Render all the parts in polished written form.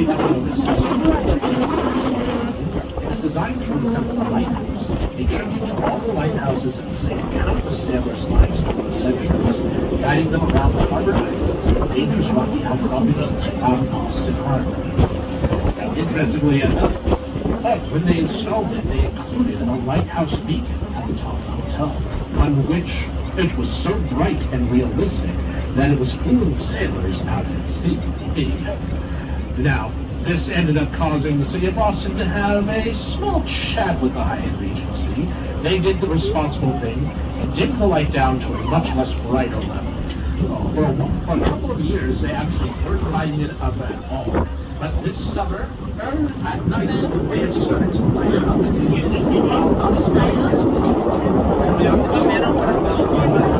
may not know this it's designed to resemble a lighthouse, a tribute to all the lighthouses that have saved countless sailors' lives over the centuries, guiding them around the harbor islands and dangerous rocky outcroppings that surround Boston Harbor. Now, interestingly enough, when they installed it, they included a lighthouse beacon at the top of the hotel, one which was so bright and realistic that it was fooling sailors out at sea. Now, this ended up causing the city of Boston to have a small chat with the Hyatt Regency. They did the responsible thing and dimmed the light down to a much less brighter level. For a couple of years, they actually weren't lighting it up at all. But this summer, at night, they have started to light it up again. While not as bright as we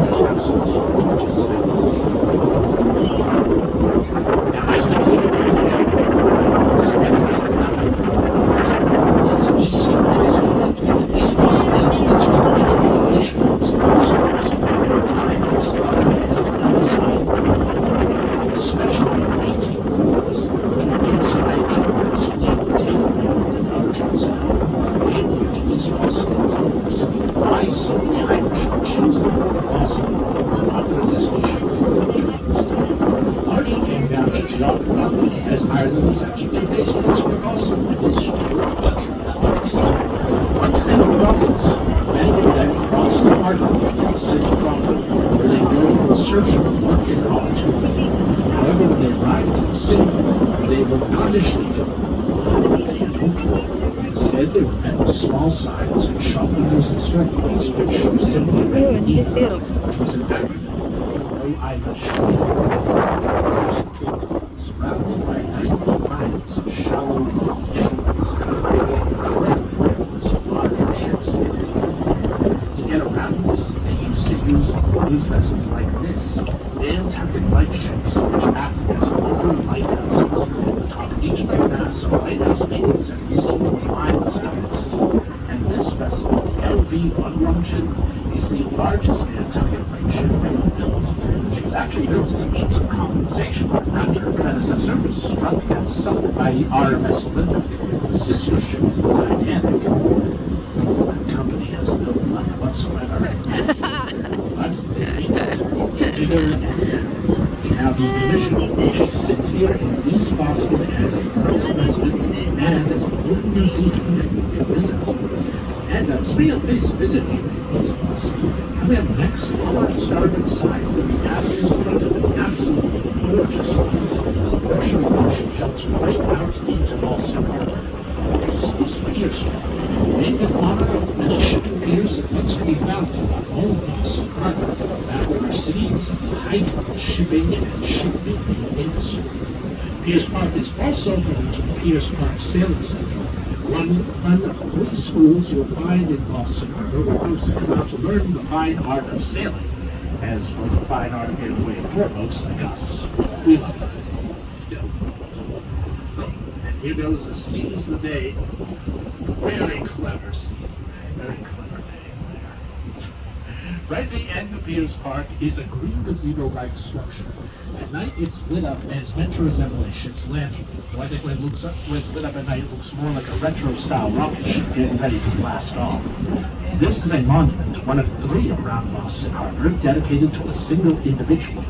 it's absolutely gorgeous sight to see. Now, as we do as Ireland was actually 2 days ago, so we're also in this once they crossed this, many of them crossed the harbor to the city proper, where they go in search of work and opportunity. However, when they arrived in the city, they were not initially given what they had hoped for. Instead, they were met with small signs and shop windows and circles, which simply read which was an acronym. No Irish. Surrounded by 90 miles of shallow rocky shores, larger ships. To get around this, they used to use vessels like this, Nantucket light ships, which act as floating lighthouses. Atop each mainmast are lighthouse beacons that can be seen miles out at sea. And this vessel, the LV-112, is the largest Nantucket light ship ever built. She was actually built as a means of compensation after her predecessor was struck and sunk by the RMS Olympic, the sister ship to the Titanic. That company has no money whatsoever. But bigger and better. We have the commission. She sits here in East Boston as a permanent resident and as a floating museum that you can visit. And speaking of places to visit here in East Boston, coming up next on our starboard side, we'll be passing in front of an absolutely gorgeous ocean which jumps right out into Boston Harbor. This is Pier Street, named in honor of many shipping piers that once could be found throughout all of Boston Harbor, back when our city was at the height of the shipping and shipbuilding industry. Piers Park is also home to the Piers Park Sailing Center, one of 3 schools you'll find in Boston Harbor where folks have come out to learn the fine art of sailing, as was the fine art of getting away for folks like us. We love it. Still. And here goes the seize the day. Very clever seize the day. Very clever day there. Right at the end of Piers Park is a green gazebo-like structure. At night, it's lit up and it's meant to resemble a ship's lantern. Though I think when it's lit up at night, it looks more like a retro-style rocket ship getting ready to blast off. This is a monument, one of 3 around Boston Harbor, dedicated to a single individual,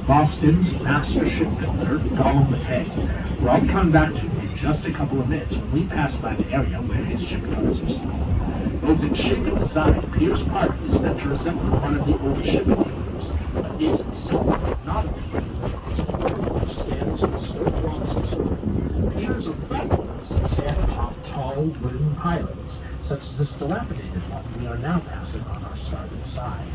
Boston's master shipbuilder, Gollum McKay. We're all coming back to in just a couple of minutes when we pass by the area where his shipyards are still. Both in shape and design, Piers Park is meant to resemble one of the old shipping piers, but is itself not a pier. It's a pier which stands on stone walls and stone. Piers are platforms that stand atop tall wooden pylons, such as this dilapidated one we are now passing on our starboard side.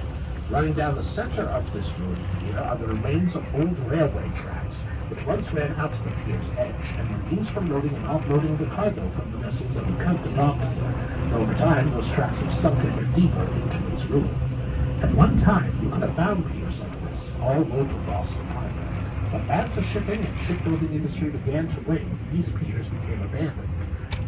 Running down the center of this ruined pier are the remains of old railway tracks, which once ran out to the pier's edge and were used for loading and offloading the cargo from the vessels that would come to dock here. Over time, those tracks have sunk ever deeper into its ruin. At one time, you could have found piers like this all over Boston Harbor. But as the shipping and shipbuilding industry began to wane, these piers became abandoned.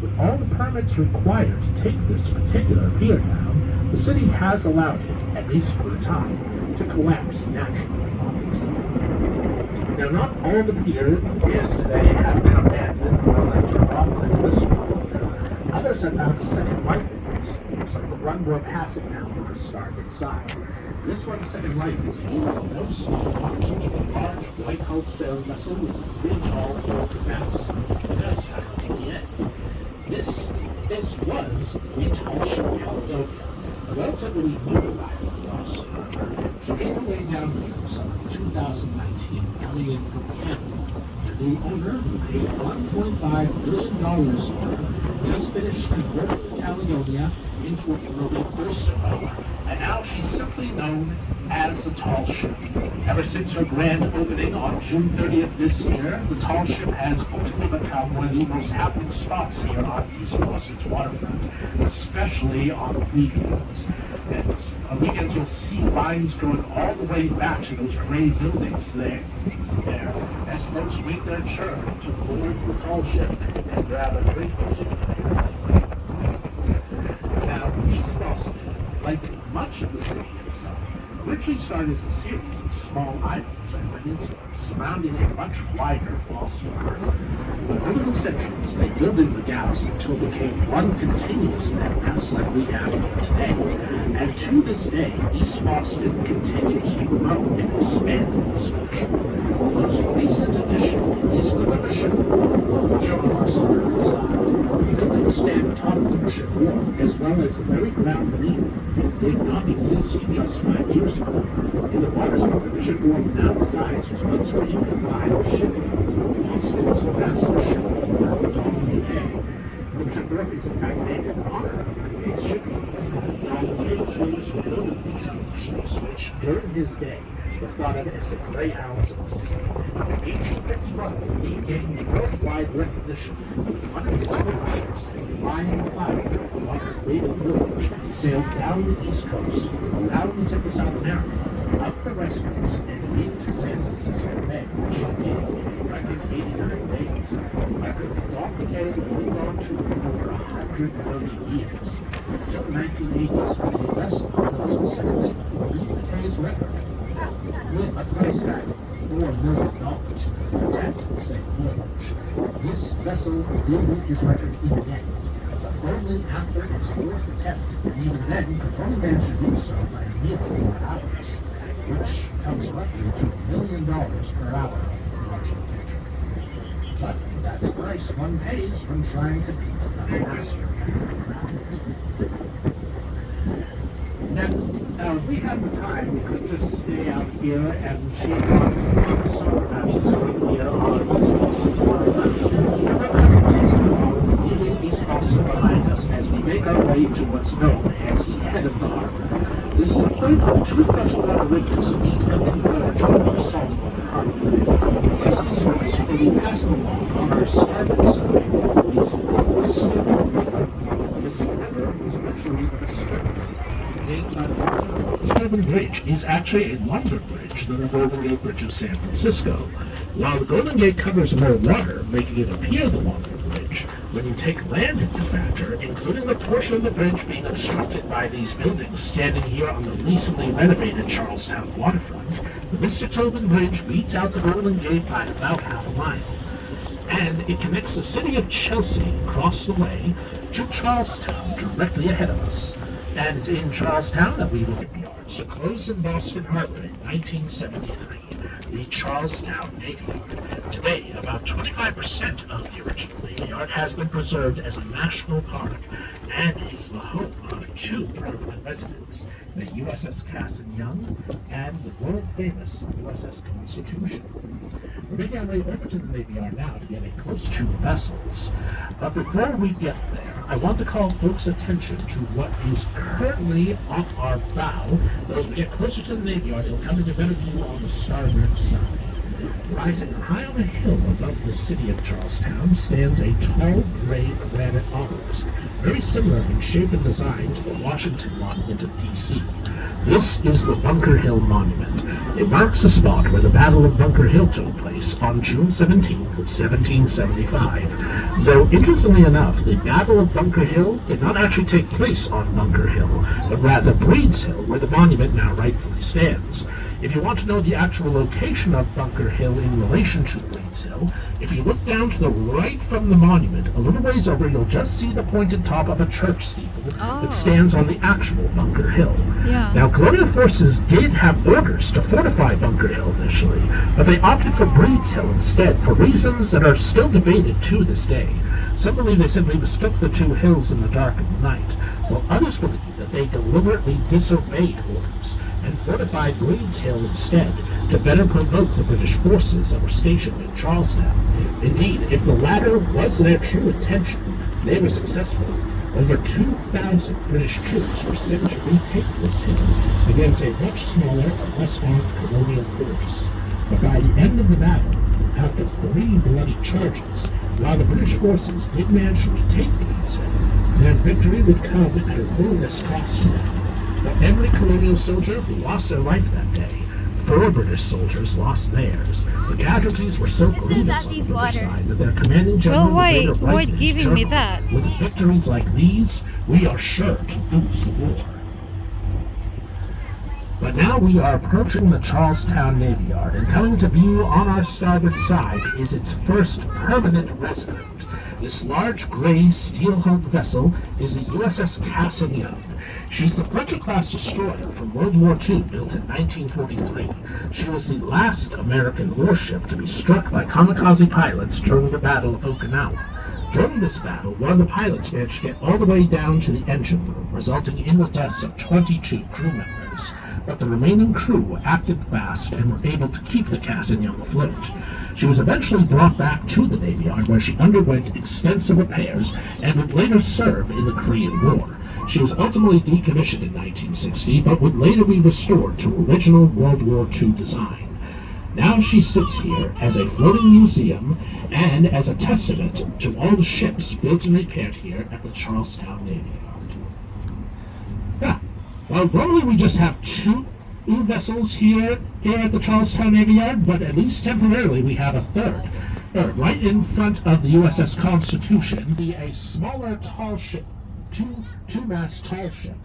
With all the permits required to take this particular pier down, the city has allowed it, at least for a time, to collapse naturally on its own. Now, not all the piers today have been abandoned or left to rot like this one. Others have found a second life in use. Looks like the one we're passing now on our starboard side. This one's second life is due in no small part to a large white-hulled sail vessel with a three-tall old mast. That's kind of the end. This was the tall ship Caledonia, a relatively new arrival to Boston Harbor. She made her way down here in summer of 2019, coming in from Canada. The new owner, who paid $1.5 billion for her, just finished converting the Caledonia into a floating oyster boat, and now she's simply known as the Tall Ship. Ever since her grand opening on June 30th this year, the Tall Ship has quickly become one of the most happening spots here on East Boston's waterfront, especially on weekends. And on weekends you'll see lines going all the way back to those gray buildings there, as folks wait their turn to board the Tall Ship and grab a drink or two there. Now, East Boston, like much of the city itself, originally started as a series of small islands and peninsulas surrounding a much wider Boston Harbor. But over the centuries, they filled in the gaps until it became one continuous landmass like we have here today. And to this day, East Boston continues to grow and expand in this function. The most recent addition is the Rivership Wharf here on our starboard side. Buildings stand atop the Rivership Wharf, as well as the very ground beneath it did not exist just 5 years ago. In the waters where the Rivership Wharf now resides was once where you could buy shipping from Boston's master shipping yard in the UK. The Rivership Wharf is in fact named in honor of the UK's shipping. Now, the king was famous for building these ships, which during his day were thought of as the greyhounds of the sea. In 1851, he gained worldwide recognition when one of his own ships, a Flying Cloud, on her Raven Village, sailed down the East Coast, around the tip of South America, up the West Coast, and into San Francisco Bay, which she did in a record 89 days. A record that Don McKay would hold on to for over 130 years. Until the 1980s, when the vessel specifically beat McKay's record with a price tag of $4 million, attempted the same voyage. This vessel did beat his record in the end, but only after its fourth attempt, and even then could only manage to do so by a mere 4 hours, which comes roughly to $1 million per hour for marginal entry. But that's the price one pays when trying to beat a master. Now, if we had the time, we could just stay out here and cheer on the soccer matches going here on East Boston's waterfront. We're going to continue on leaving East Boston behind us as we make our way to what's known as the head of the harbor. This is the point where two freshwater rivers meet and converge on our saltwater harbor. First, these rivers will be passing along on our starboard side. This river is actually a strait. The Golden Bridge is actually a longer bridge than the Golden Gate Bridge of San Francisco. While the Golden Gate covers more water, making it appear the longer bridge, when you take land into factor, including the portion of the bridge being obstructed by these buildings standing here on the recently renovated Charlestown waterfront, the Mr. Tobin Bridge beats out the Golden Gate by about half a mile. And it connects the city of Chelsea across the way to Charlestown directly ahead of us. And it's in Charlestown that we will yards to close in Boston Harbor in 1973, the Charlestown Navy Yard. Today, about 25% of the original Navy Yard has been preserved as a national park and is the home of 2 permanent residents, the USS Casino and the world-famous USS Constitution. We're making our way over to the Navy Yard now to get a close to vessels. But before we get there, I want to call folks' attention to what is currently off our bow. But as we get closer to the Navy Yard, it'll come into better view on the starboard side. Rising high on a hill above the city of Charlestown stands a tall gray granite obelisk, very similar in shape and design to the Washington Monument of D.C. This is the Bunker Hill Monument. It marks the spot where the Battle of Bunker Hill took place on June 17, 1775. Though, interestingly enough, the Battle of Bunker Hill did not actually take place on Bunker Hill, but rather Breed's Hill, where the monument now rightfully stands. If you want to know the actual location of Bunker Bunker Hill in relation to Breeds Hill. If you look down to the right from the monument, a little ways over, you'll just see the pointed top of a church steeple that stands on the actual Bunker Hill. Yeah. Now, colonial forces did have orders to fortify Bunker Hill initially, but they opted for Breeds Hill instead for reasons that are still debated to this day. Some believe they simply mistook the two hills in the dark of the night, while others believe that they deliberately disobeyed orders and fortified Breeds Hill instead to better provoke the British forces that were stationed in Charlestown. Indeed, if the latter was their true intention, they were successful. Over 2,000 British troops were sent to retake this hill against a much smaller and less armed colonial force. But by the end of the battle, after 3 bloody charges, while the British forces did manage to retake Breeds Hill, their victory would come at a horrendous cost to them. For every colonial soldier who lost their life that day, 4 British soldiers lost theirs. The casualties were so grievous on the British side that their commanding general later avoid giving me that. With victories like these, we are sure to lose the war. But now we are approaching the Charlestown Navy Yard, and coming to view on our starboard side is its first permanent resident. This large gray steel-hulled vessel is the USS Casino. She's the Fletcher-class destroyer from World War II, built in 1943. She was the last American warship to be struck by kamikaze pilots during the Battle of Okinawa. During this battle, one of the pilots managed to get all the way down to the engine room, resulting in the deaths of 22 crew members. But the remaining crew acted fast and were able to keep the Casino afloat. She was eventually brought back to the Navy Yard, where she underwent extensive repairs and would later serve in the Korean War. She was ultimately decommissioned in 1960, but would later be restored to original World War II design. Now she sits here as a floating museum and as a testament to all the ships built and repaired here at the Charlestown Navy Yard. Yeah, well, normally we just have 2 vessels here at the Charlestown Navy Yard, but at least temporarily we have a third. Right in front of the USS Constitution, a smaller tall ship, two-mast tall ship,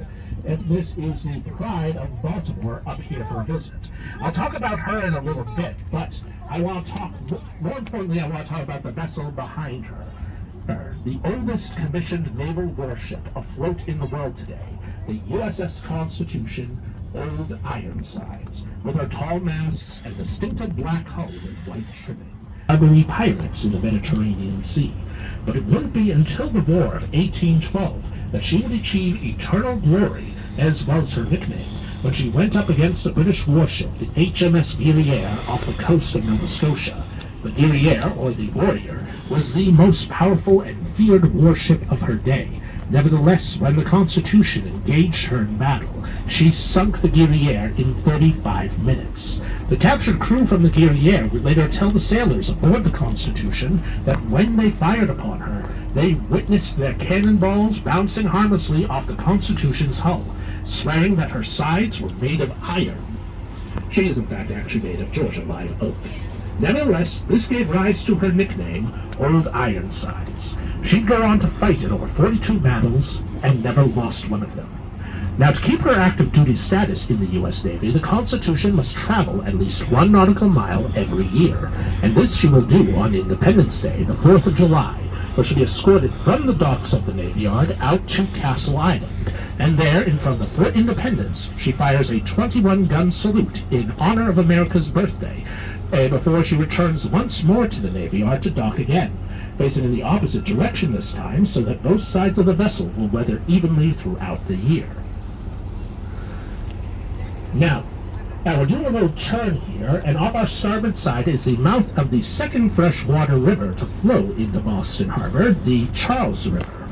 and this is the Pride of Baltimore up here for a visit. I'll talk about her in a little bit, but I want to talk, more importantly, I want to talk about the vessel behind her. The oldest commissioned naval warship afloat in the world today, the USS Constitution, Old Ironsides, with her tall masts and distinctive black hull with white trimming. Ugly pirates in the Mediterranean Sea, but it wouldn't be until the War of 1812 that she would achieve eternal glory, as was her nickname, when she went up against the British warship, the HMS Guerriere, off the coast of Nova Scotia. The Guerriere, or the Warrior, was the most powerful and feared warship of her day. Nevertheless, when the Constitution engaged her in battle, she sunk the Guerriere in 35 minutes. The captured crew from the Guerriere would later tell the sailors aboard the Constitution that when they fired upon her, they witnessed their cannonballs bouncing harmlessly off the Constitution's hull, swearing that her sides were made of iron. She is in fact actually made of Georgia live oak. Nevertheless, this gave rise to her nickname, Old Ironsides. She'd go on to fight in over 42 battles and never lost one of them. Now, to keep her active duty status in the U.S. Navy, the Constitution must travel at least 1 nautical mile every year, and this she will do on Independence Day, the 4th of July, where she'll be escorted from the docks of the Navy Yard out to Castle Island, and there, in front of the Fort Independence, she fires a 21-gun salute in honor of America's birthday, before she returns once more to the Navy Yard to dock again, facing in the opposite direction this time so that both sides of the vessel will weather evenly throughout the year. Now we're doing a little turn here, and off our starboard side is the mouth of the second freshwater river to flow into Boston Harbor, the Charles River.